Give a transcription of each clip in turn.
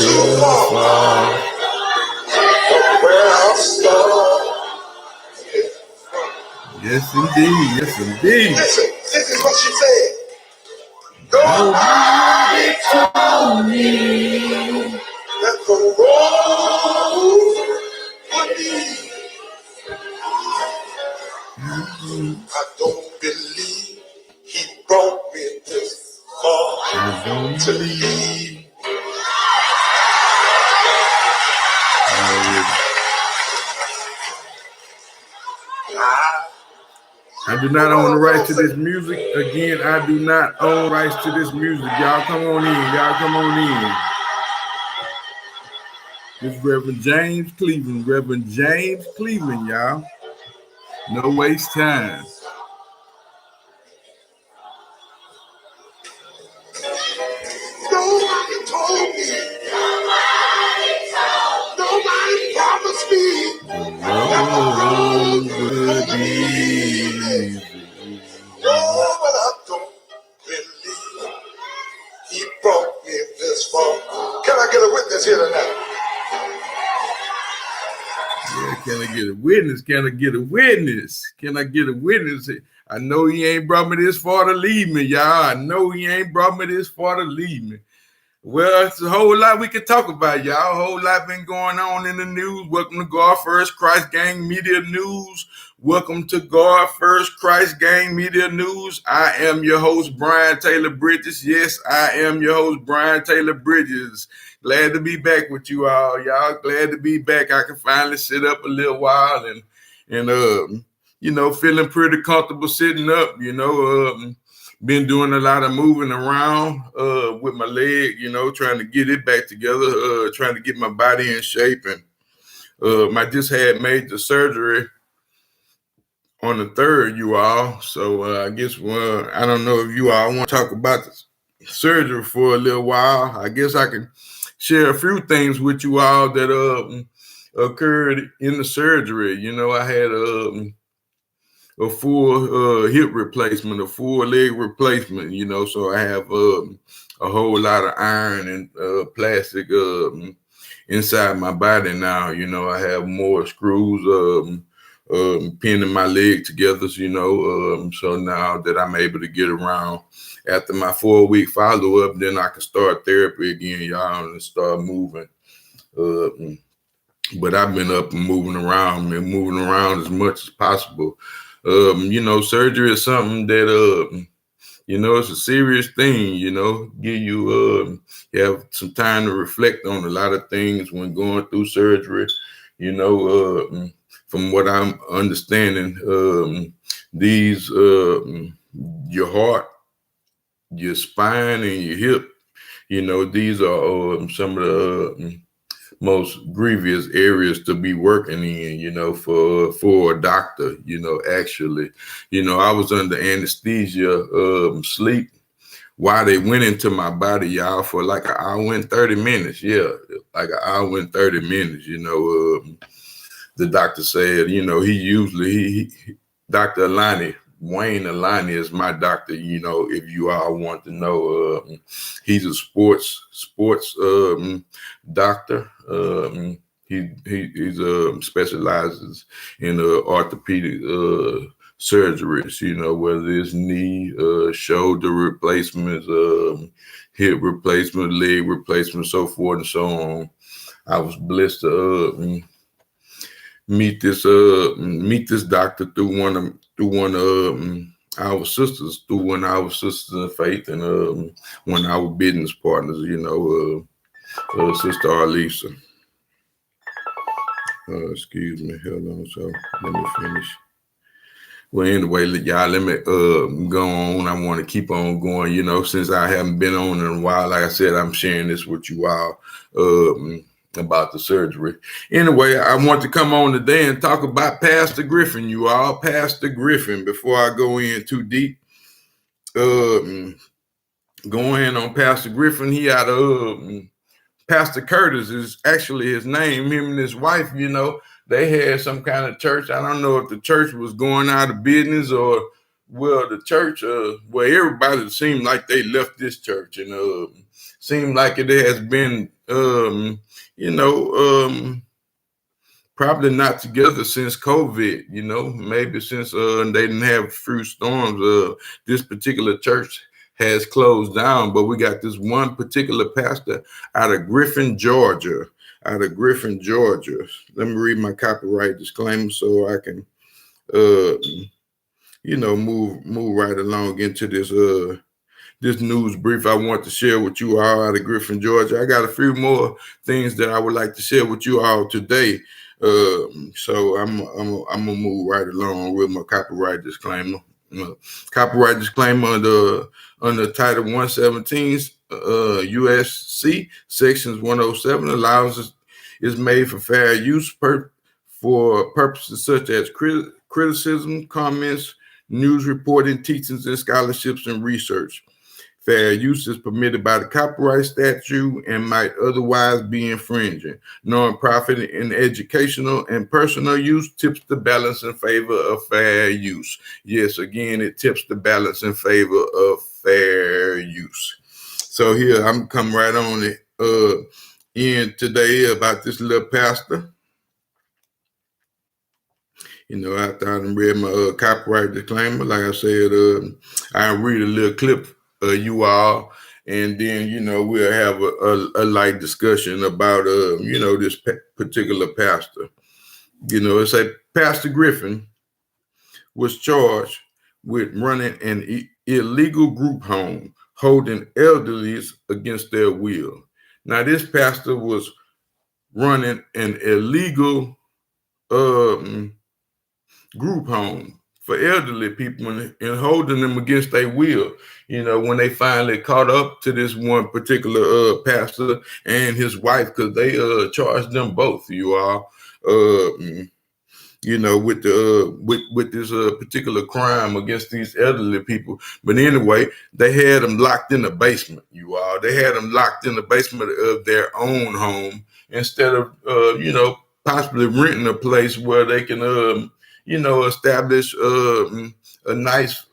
too far. Yes, indeed. Yes, indeed. Listen, this is what she said. Nobody told me that the road would be. I don't believe he brought me this far to leave. I do not own the rights to this music. Again, I do not own rights to this music. Y'all come on in. Y'all come on in. This is Reverend James Cleveland. Reverend James Cleveland, y'all. No waste time. Nobody told me. Nobody promised me. The road would be easy. Oh, but I don't believe he brought me this far. Can I get a witness here tonight? Yeah, can I get a witness? Can I get a witness? Can I get a witness? I know he ain't brought me this far to leave me, y'all. I know he ain't brought me this far to leave me. Well, it's a whole lot we can talk about, y'all. A whole lot been going on in the news. Welcome to God First Christ Gang Media News. Welcome to God First Christ Gang Media News. I am your host, Brian Taylor Bridges. Yes, I am your host, Brian Taylor Bridges. Glad to be back with you all, y'all. Glad to be back. I can finally sit up a little while and feeling pretty comfortable sitting up, been doing a lot of moving around with my leg, trying to get it back together, trying to get my body in shape. And I just had major surgery on the 3rd, you all. So I guess, I don't know if you all want to talk about the surgery for a little while. I guess I can share a few things with you all that occurred in the surgery. I had a full hip replacement, a full leg replacement, so I have a whole lot of iron and plastic inside my body now. I have more screws pinning my leg together, so now that I'm able to get around after my 4-week follow-up, then I can start therapy again, y'all, and start moving. But I've been up and moving around as much as possible. Surgery is something that, it's a serious thing, give you, you have some time to reflect on a lot of things when going through surgery, from what I'm understanding, these, your heart, your spine and your hip, these are some of the most grievous areas to be working in, for a doctor, actually. I was under anesthesia, sleep, while they went into my body, y'all, for like an hour and 30 minutes. Yeah, like an hour and 30 minutes, the doctor said, Dr. Alani, Wayne Alani is my doctor, if you all want to know. He's a sports doctor. He specializes in orthopedic surgeries, whether it's knee, shoulder replacements, hip replacement, leg replacement, so forth and so on. I was blessed to meet this doctor through one of our sisters, in faith, and one of our business partners, Sister Arlisa. Excuse me, hold on, so let me finish. Well, anyway, y'all, let me go on. I want to keep on going, since I haven't been on in a while. Like I said, I'm sharing this with you all about the surgery. Anyway, I want to come on today and talk about Pastor Griffin, you all. Pastor Griffin, before I go in too deep. Going on Pastor Griffin, he had Pastor Curtis is actually his name. Him and his wife, they had some kind of church. I don't know if the church was going out of business or, well, the church, everybody seemed like they left this church, and seemed like it has been You know, probably not together since COVID, you know, maybe since they didn't have few storms. This particular church has closed down, but we got this one particular pastor out of Griffin, Georgia. Out of Griffin, Georgia. Let me read my copyright disclaimer so I can you know, move right along into this news brief I want to share with you all out of Griffin, Georgia. I got a few more things that I would like to share with you all today. So I'm gonna move right along with my copyright disclaimer. Copyright disclaimer under Title 117 USC Sections 107 allows is made for fair use for purposes such as criticism, comments, news reporting, teachings, and scholarships and research. Fair use is permitted by the copyright statute and might otherwise be infringing. Nonprofit and educational and personal use tips the balance in favor of fair use. Yes, again, it tips the balance in favor of fair use. So here, I'm coming right on it in today about this little pastor. You know, after I read my copyright disclaimer, like I said, I read a little clip you all, and then, you know, we'll have a light discussion about, you know, this particular pastor. You know, it's a Pastor Griffin was charged with running an illegal group home, holding elderlies against their will. Now, this pastor was running an illegal group home for elderly people and holding them against their will. You know, when they finally caught up to this one particular pastor and his wife, because they charged them both, you all, you know, with the with this particular crime against these elderly people. But anyway, they had them locked in the basement, you all. They had them locked in the basement of their own home instead of you know, possibly renting a place where they can you know, establish a nice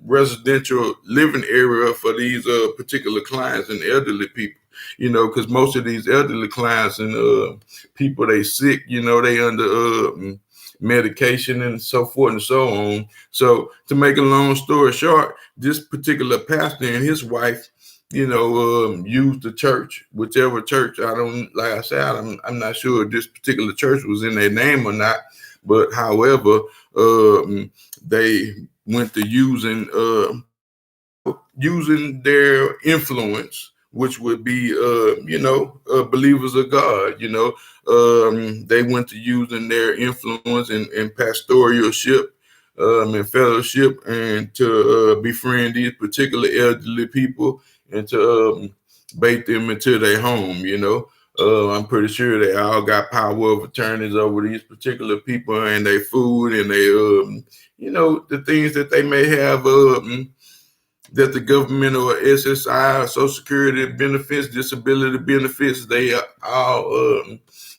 residential living area for these particular clients and elderly people. You know, because most of these elderly clients and people, they sick, you know, they under medication and so forth and so on. So to make a long story short, this particular pastor and his wife, you know, used the church, whichever church. I don't, like I said, I'm not sure if this particular church was in their name or not. But however, they went to using their influence, which would be, you know, believers of God. You know, they went to using their influence in pastoralship and fellowship, and to befriend these particular elderly people and to bait them into their home. You know. I'm pretty sure they all got power of attorneys over these particular people and their food and they, you know, the things that they may have, that the government or SSI, Social Security benefits, disability benefits, they are all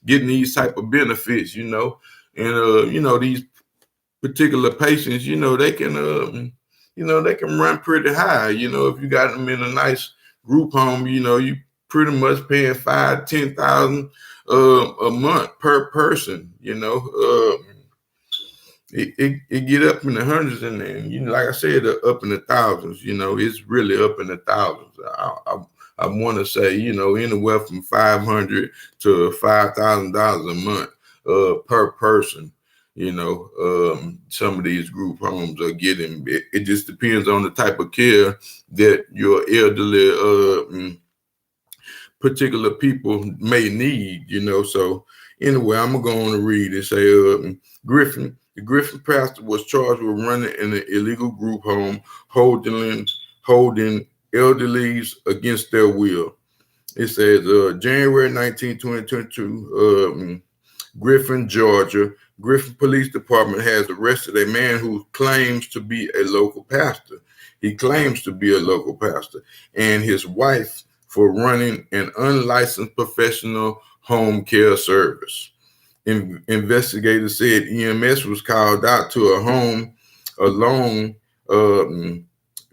getting these type of benefits, you know, and you know, these particular patients, you know, they can, you know, they can run pretty high, you know, if you got them in a nice group home, you know, you pretty much paying $5,000-10,000 a month per person. You know, it get up in the hundreds, and then, you know, like I said, up in the thousands. You know, it's really up in the thousands. I want to say, you know, anywhere from $500 to $5,000 a month per person. You know, some of these group homes are getting. It just depends on the type of care that your elderly particular people may need, you know. So anyway, I'm gonna go on and read it. Say, the Griffin pastor was charged with running an illegal group home, holding elderlies against their will. It says, January 19, 2022, Griffin, Georgia. Griffin Police Department has arrested a man who claims to be a local pastor. He claims to be a local pastor, and his wife for running an unlicensed professional home care service. Investigators said EMS was called out to a home along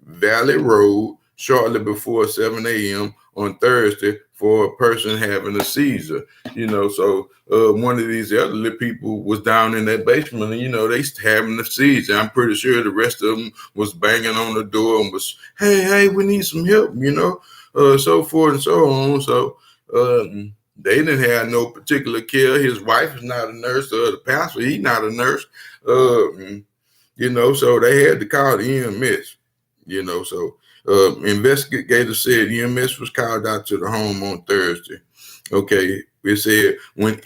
Valley Road shortly before 7 a.m. on Thursday, for a person having a seizure, So one of these elderly people was down in that basement and, they having a seizure. I'm pretty sure the rest of them was banging on the door and was, hey, we need some help, so forth and so on. So they didn't have no particular care. His wife is not a nurse, the pastor, he's not a nurse, so they had to call the EMS, so investigators said EMS was called out to the home on Thursday. Okay, it said when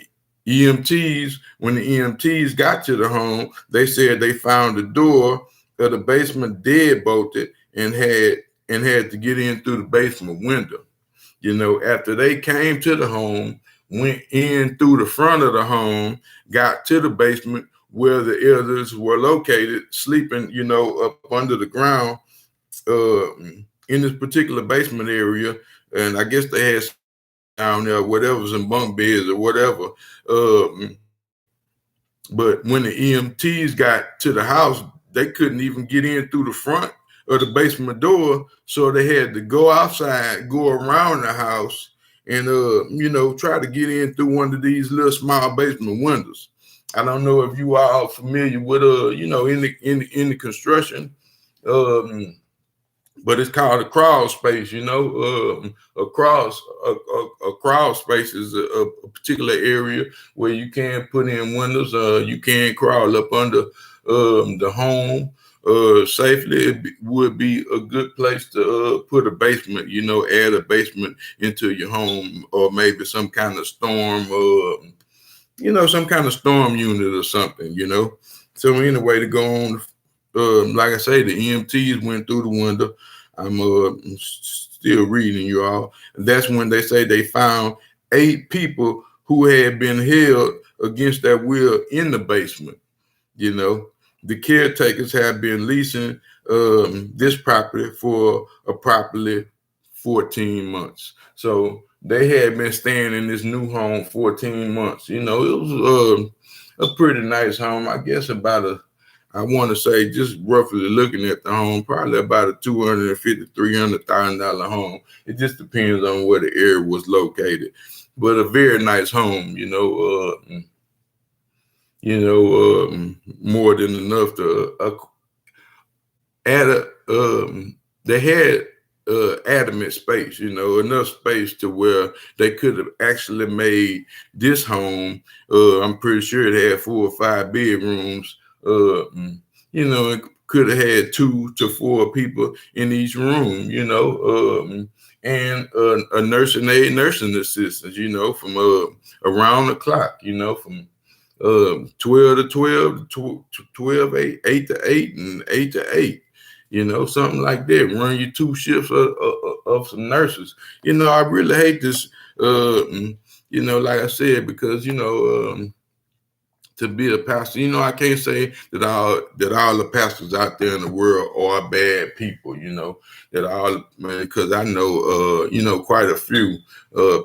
the EMTs got to the home, they said they found the door of the basement dead bolted and had to get in through the basement window. After they came to the home, went in through the front of the home, got to the basement where the elders were located, sleeping, up under the ground in this particular basement area. And I guess they had down there, whatever's in bunk beds or whatever. But when the EMTs got to the house, they couldn't even get in through the front of the basement door. So they had to go outside, go around the house and, try to get in through one of these little small basement windows. I don't know if you are familiar with, in the construction, but it's called a crawl space. A crawl space is a particular area where you can put in windows. You can crawl up under the home safely. It would be a good place to put a basement. Add a basement into your home, or maybe some kind of storm. Some kind of storm unit or something. So anyway, to go on. Like I say, the EMTs went through the window. I'm still reading, you all. That's when they say they found 8 people who had been held against their will in the basement. The caretakers have been leasing this property for approximately 14 months. So they had been staying in this new home 14 months. It was a pretty nice home. I guess I want to say, just roughly looking at the home, probably about a $250,000, $300,000 home. It just depends on where the area was located, but a very nice home. More than enough to add they had adamant space, enough space to where they could have actually made this home. I'm pretty sure it had 4 or 5 bedrooms. It could have had 2 to 4 people in each room, and a nursing aide, nursing assistant, from around the clock, from 12 to 12, 12, 8 to 8, and 8 to 8, something like that. Run you 2 shifts of some nurses. I really hate this, like I said, because, to be a pastor, I can't say that all the pastors out there in the world are bad people, because I know, quite a few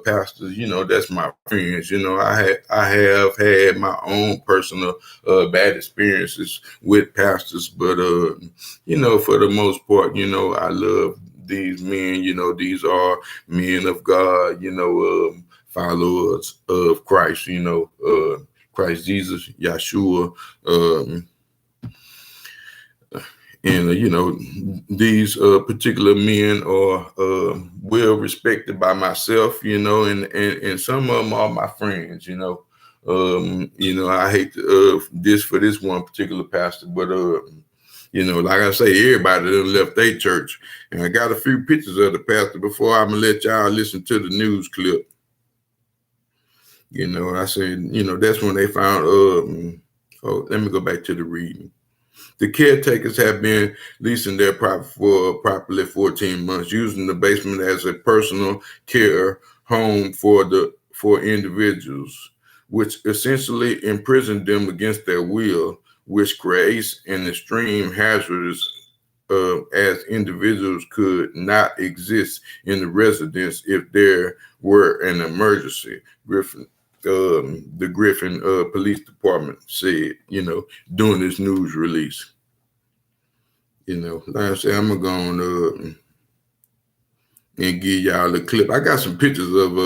pastors, that's my friends. I have had my own personal bad experiences with pastors, but for the most part, I love these men. These are men of God, followers of Christ, Christ Jesus, Yeshua, and these particular men are well respected by myself, and some of them are my friends, I hate this for this one particular pastor, but like I say, everybody done left their church, and I got a few pictures of the pastor before I'm gonna let y'all listen to the news clip. I said, that's when they found, let me go back to the reading. The caretakers have been leasing their property for approximately 14 months, using the basement as a personal care home for individuals, which essentially imprisoned them against their will, which creates an extreme hazardous as individuals could not exist in the residence if there were an emergency. The Griffin Police Department said, during this news release. Like I said, I'm gonna go on. and give y'all a clip. I got some pictures of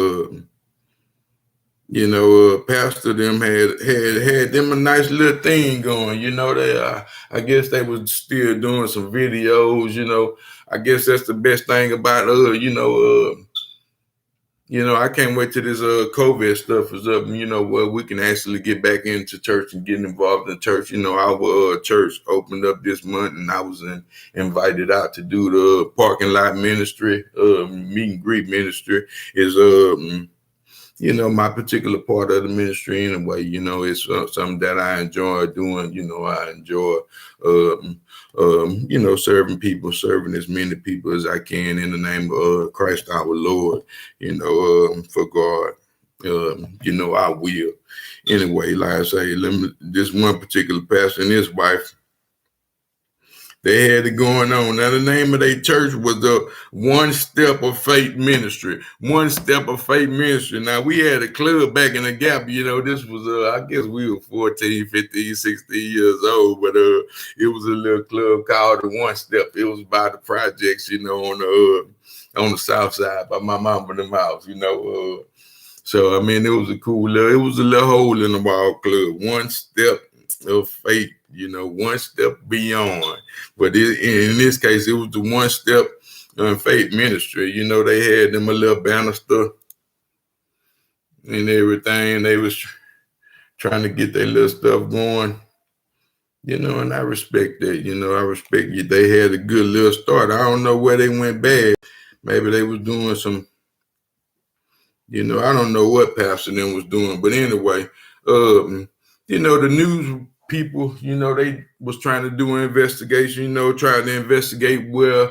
pastor them had them a nice little thing going. They I guess they was still doing some videos. I guess that's the best thing about I can't wait till this COVID stuff is up, where we can actually get back into church and get involved in church. Our church opened up this month, and I was invited out to do the parking lot ministry, meet and greet ministry. Is my particular part of the ministry anyway. It's something that I enjoy doing. I enjoy serving people, serving as many people as I can in the name of Christ our Lord, for God. I will. Anyway, like I say, this one particular pastor and his wife, they had it going on. Now, the name of their church was the One Step of Faith Ministry. One Step of Faith Ministry. Now, we had a club back in the Gap. This was, I guess we were 14, 15, 16 years old, but it was a little club called the One Step. It was by the projects, on the south side by my mom and them house, So, I mean, it was a little hole in the wall club. One Step of Faith. One step beyond. But in this case, it was the One Step Faith Ministry. They had them a little banister and everything. They was trying to get their little stuff going. And I respect that. I respect you. They had a good little start. I don't know where they went bad. Maybe they was doing some, I don't know what Pastor them was doing. But anyway, the news people, they was trying to do an investigation, trying to investigate where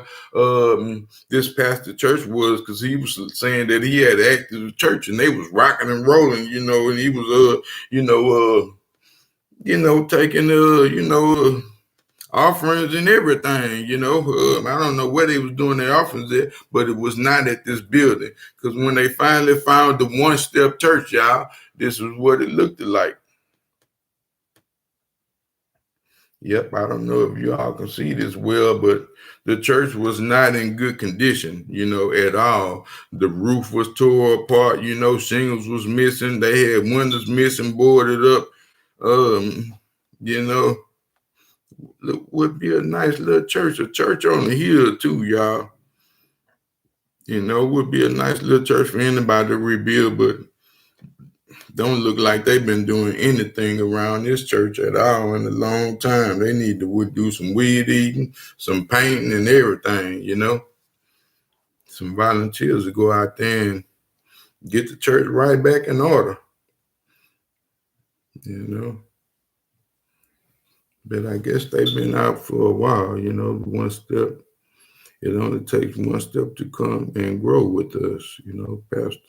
this pastor church was, because he was saying that he had acted the church and they was rocking and rolling, and he was taking offerings and everything, I don't know where they was doing their offerings at, but it was not at this building, because when they finally found the One Step church, y'all, this was what it looked like. Yep, I don't know if you all can see this well, but the church was not in good condition, at all. The roof was tore apart, shingles was missing. They had windows missing, boarded up. Would be a nice little church, a church on the hill too, y'all. Would be a nice little church for anybody to rebuild, but don't look like they've been doing anything around this church at all in a long time. They need to do some weed eating, some painting and everything, Some volunteers to go out there and get the church right back in order, But I guess they've been out for a while, One step. It only takes one step to come and grow with us, Pastor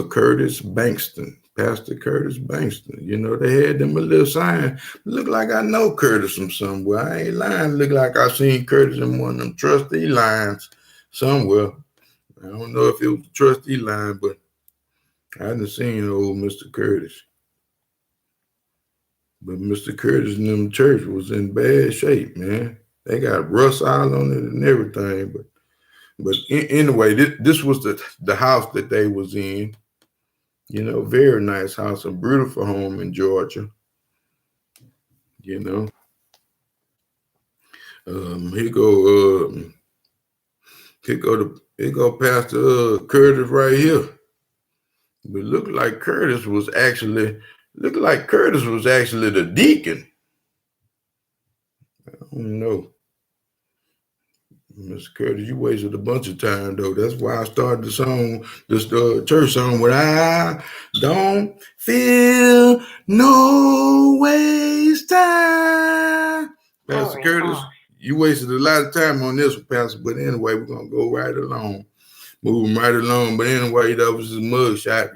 Curtis Bankston. Pastor Curtis Bankston. They had them a little sign. Look like I know Curtis from somewhere. I ain't lying. Look like I seen Curtis in one of them trustee lines somewhere. I don't know if it was the trustee line, but I hadn't seen old Mr. Curtis. But Mr. Curtis and them church was in bad shape, man. They got rust all on it and everything. But anyway, this was the house that they was in. Very nice house, a beautiful home in Georgia. Here go Pastor Curtis right here. But look like Curtis was actually the deacon. I don't know. Mr. Curtis, you wasted a bunch of time, though. That's why I started the song, the church song, when I don't feel no waste time. Pastor Curtis, you wasted a lot of time on this one, Pastor. But anyway, we're going to go right along, moving right along. But anyway, that was his mugshot,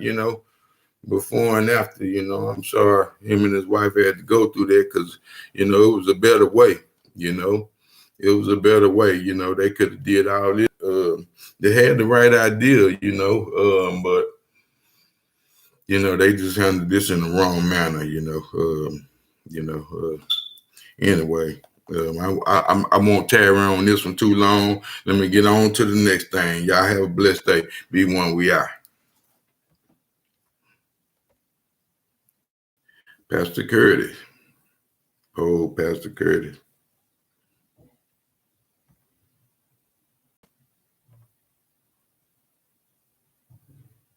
before and after, I'm sorry him and his wife had to go through that because, it was a better way, It was a better way, they could have did all this. They had the right idea, but, they just handled this in the wrong manner, Anyway, I won't tarry on this one too long. Let me get on to the next thing. Y'all have a blessed day. Be one we are. Pastor Curtis. Oh, Pastor Curtis.